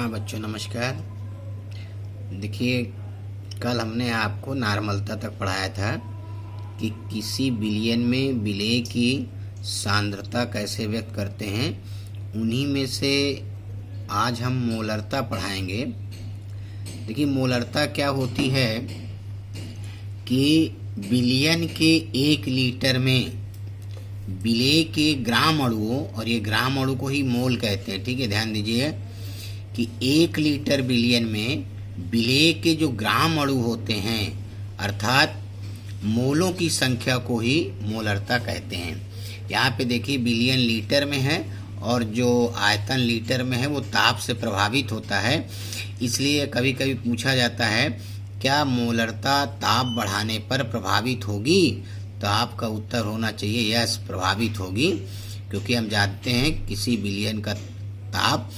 हाँ बच्चों नमस्कार। देखिए, कल हमने आपको नॉर्मलता तक पढ़ाया था कि किसी बिलियन में विलेय की सांद्रता कैसे व्यक्त करते हैं। उन्हीं में से आज हम मोलरता पढ़ाएंगे। देखिए, मोलरता क्या होती है कि बिलियन के 1 लीटर में विलेय के ग्राम अणुओं, और ये ग्राम अणु को ही मोल कहते हैं, ठीक है, ध्यान दीजिए कि 1 लीटर बिलियन में विलेय के जो ग्राम अणु होते हैं अर्थात मोलों की संख्या को ही मोलरता कहते हैं। यहाँ पे देखिए बिलियन लीटर में है और जो आयतन लीटर में है वो ताप से प्रभावित होता है। इसलिए कभी कभी पूछा जाता है क्या मोलरता ताप बढ़ाने पर प्रभावित होगी, तो आपका उत्तर होना चाहिए यस, प्रभावित होगी, क्योंकि हम जानते हैं किसी बिलियन का ताप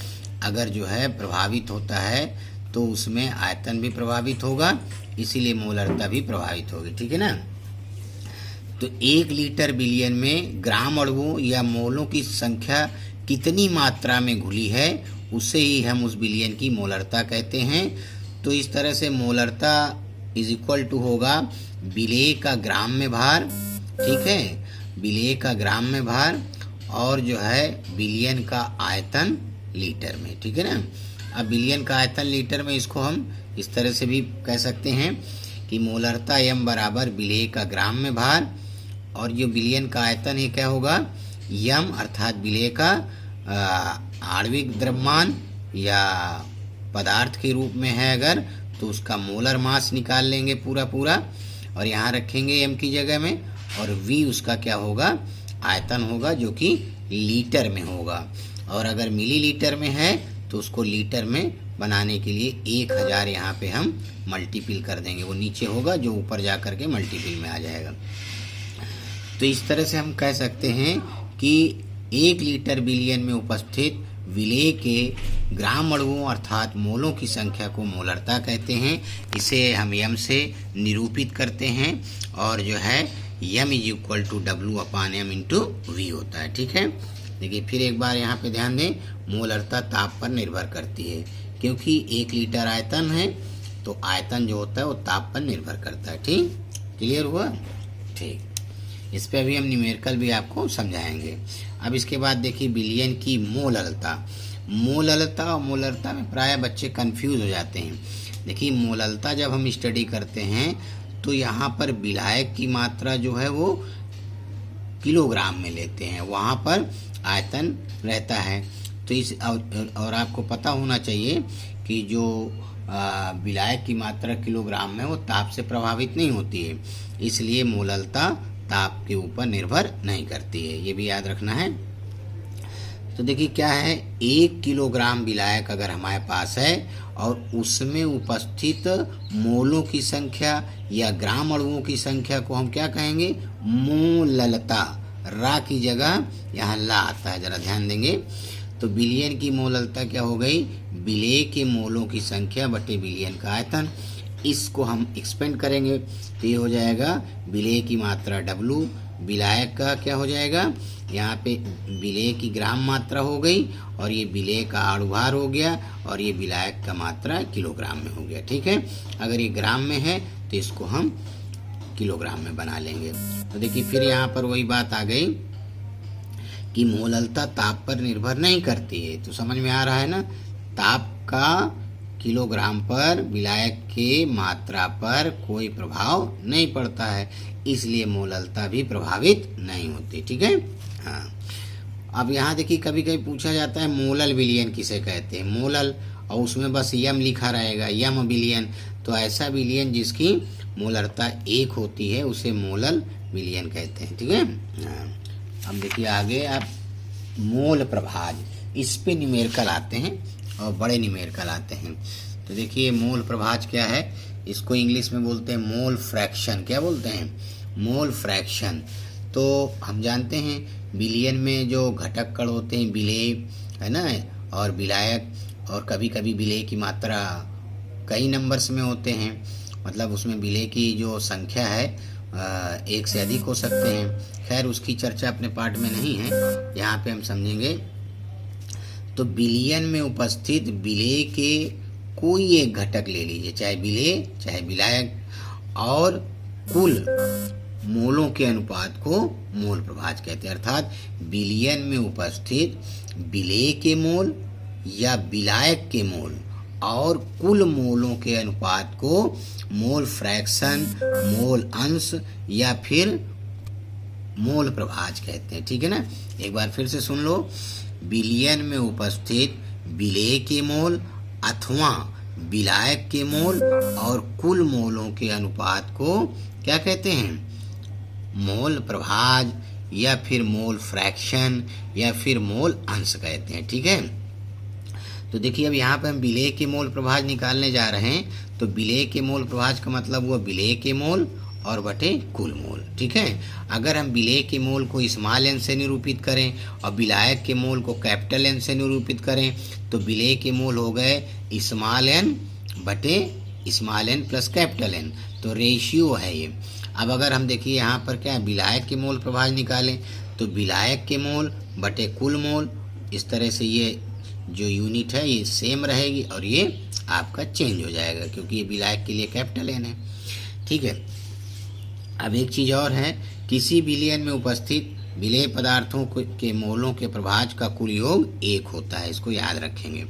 अगर जो है प्रभावित होता है तो उसमें आयतन भी प्रभावित होगा, इसीलिए मोलरता भी प्रभावित होगी, ठीक है ना। तो 1 लीटर बिलियन में ग्राम अणुओं या मोलों की संख्या कितनी मात्रा में घुली है उसे ही हम उस बिलियन की मोलरता कहते हैं। तो इस तरह से मोलरता इज इक्वल टू होगा विलेय का ग्राम में भार, ठीक है, विलेय का ग्राम में भार और जो है बिलियन का आयतन लीटर में, ठीक है ना। अब बिलियन का आयतन लीटर में इसको हम इस तरह से भी कह सकते हैं कि मोलरता m बराबर विलेय का ग्राम में भार, और जो बिलियन का आयतन है क्या होगा m अर्थात विलेय का आणविक द्रव्यमान या पदार्थ के रूप में है अगर तो उसका मोलर मास निकाल लेंगे पूरा और यहाँ रखेंगे m की जगह में, और v उसका क्या होगा आयतन होगा जो कि लीटर में होगा, और अगर मिलीलीटर में है तो उसको लीटर में बनाने के लिए 1000 यहाँ पे हम मल्टीपल कर देंगे, वो नीचे होगा जो ऊपर जा कर के मल्टीपल में आ जाएगा। तो इस तरह से हम कह सकते हैं कि 1 लीटर बिलियन में उपस्थित विलेय के ग्राम अणुओं अर्थात मोलों की संख्या को मोलरता कहते हैं। इसे हम m से निरूपित करते हैं और जो है m is equal to W/m into V होता है, ठीक है। देखिए फिर एक बार यहाँ पे ध्यान दें, मोलरता ताप पर निर्भर करती है, क्योंकि 1 लीटर आयतन है तो आयतन जो होता है वो ताप पर निर्भर करता है, ठीक, क्लियर हुआ, ठीक। इस पे अभी हम न्यूमेरिकल भी आपको समझाएंगे। अब इसके बाद देखिए बिलियन की मोलरता। मोलरता और मोलरता में प्राय बच्चे कंफ्यूज हो जाते हैं। देखिए मोलरता जब हम स्टडी करते हैं तो यहाँ पर विलायक की मात्रा जो है वो किलोग्राम में लेते हैं, वहाँ पर आयतन रहता है। तो इस और आपको पता होना चाहिए कि जो विलायक की मात्रा किलोग्राम में वो ताप से प्रभावित नहीं होती है, इसलिए मोलरता ताप के ऊपर निर्भर नहीं करती है, ये भी याद रखना है। तो देखिए क्या है, 1 किलोग्राम विलायक अगर हमारे पास है और उसमें उपस्थित मोलों की संख्या या ग्राम अणुओं की संख्या को हम क्या कहेंगे, मोललता, रा की जगह यहाँ ला आता है, जरा ध्यान देंगे। तो बिलियन की मोललता क्या हो गई, विलेय के मोलों की संख्या बटे बिलियन का आयतन। इसको हम एक्सपेंड करेंगे तो ये हो जाएगा विलेय की मात्रा W, विलायक का क्या हो जाएगा, यहाँ पे विलेय की ग्राम मात्रा हो गई और ये विलेय का अणुभार हो गया और ये विलायक का मात्रा किलोग्राम में हो गया, ठीक है। अगर ये ग्राम में है तो इसको हम किलोग्राम में बना लेंगे। तो देखिए फिर यहाँ पर वही बात आ गई कि मोलरता ताप पर निर्भर नहीं करती है, तो समझ में आ रहा है ना, ताप का किलोग्राम पर विलायक के मात्रा पर कोई प्रभाव नहीं पड़ता है, इसलिए मोलरता भी प्रभावित नहीं होती, ठीक है। हाँ, अब यहाँ देखिए कभी कभी पूछा जाता है मोलल बिलियन किसे कहते हैं, मोलल, और उसमें बस m लिखा रहेगा, m बिलियन। तो ऐसा बिलियन जिसकी मोलरता 1 होती है उसे मोलल बिलियन कहते हैं, ठीक है। हाँ, अब देखिए आगे आप मोल प्रभाज, इस पे न्यूमेरिकल आते हैं और बड़े न्यूमेरिकल आते हैं। तो देखिए मोल प्रभाज क्या है, इसको इंग्लिश में बोलते हैं मोल फ्रैक्शन। क्या बोलते हैं, मोल फ्रैक्शन। तो हम जानते हैं बिलियन में जो घटक कण होते हैं विलेय है ना, और विलायक, और कभी कभी विलेय की मात्रा कई नंबर्स में होते हैं, मतलब उसमें विलेय की जो संख्या है 1 से अधिक हो सकते हैं। खैर उसकी चर्चा अपने पाठ में नहीं है, यहाँ पे हम समझेंगे। तो बिलियन में उपस्थित विलेय के कोई एक घटक ले लीजिए, चाहे विलेय चाहे विलायक, और कुल मोलों के अनुपात को मोल प्रभाज कहते हैं। अर्थात बिलियन में उपस्थित विलेय के मोल या विलायक के मोल और कुल मोलों के अनुपात को मोल फ्रैक्शन, मोल अंश या फिर मोल प्रभाज कहते हैं। ठीक है ना, एक बार फिर से सुन लो। बिलियन में उपस्थित विलेय के मोल अथवा विलायक के मोल और कुल मोलों के अनुपात को क्या कहते हैं? मोल प्रभाज या फिर मोल फ्रैक्शन या फिर मोल अंश कहते हैं। ठीक है, तो देखिए अब यहाँ पे हम विलेय के मोल प्रभाज निकालने जा रहे हैं। तो विलेय के मोल प्रभाज का मतलब हुआ विलेय के मोल और बटे कुल मोल। ठीक है, अगर हम विलेय के मोल को स्मॉल एन से निरूपित करें और विलायक के मोल को कैपिटल एन से निरूपित करें तो विलेय के मोल हो गए स्मॉल एन बटे small n plus capital N, तो रेशियो है ये। अब अगर हम देखिए यहाँ पर क्या विलायक के मोल प्रभाज निकालें तो विलायक के मोल बटे कुल मोल, इस तरह से ये जो यूनिट है ये सेम रहेगी और ये आपका चेंज हो जाएगा क्योंकि ये विलायक के लिए कैपिटल एन है। ठीक है, अब एक चीज़ और है, किसी बिलियन में उपस्थित विलेय पदार्थों के मोलों के प्रभाज का कुल योग 1 होता है, इसको याद रखेंगे।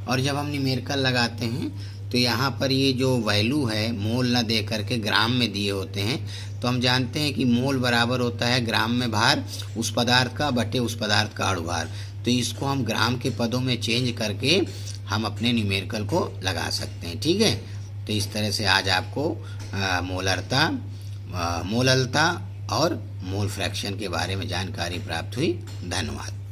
और जब हम न्यूमेरिकल लगाते हैं तो यहाँ पर ये जो वैल्यू है मोल ना दे करके ग्राम में दिए होते हैं, तो हम जानते हैं कि मोल बराबर होता है ग्राम में भार उस पदार्थ का बटे उस पदार्थ का अणुभार। तो इसको हम ग्राम के पदों में चेंज करके हम अपने न्यूमेरिकल को लगा सकते हैं। ठीक है, तो इस तरह से आज आपको मोलरता, मोललता और मोल फ्रैक्शन के बारे में जानकारी प्राप्त हुई। धन्यवाद।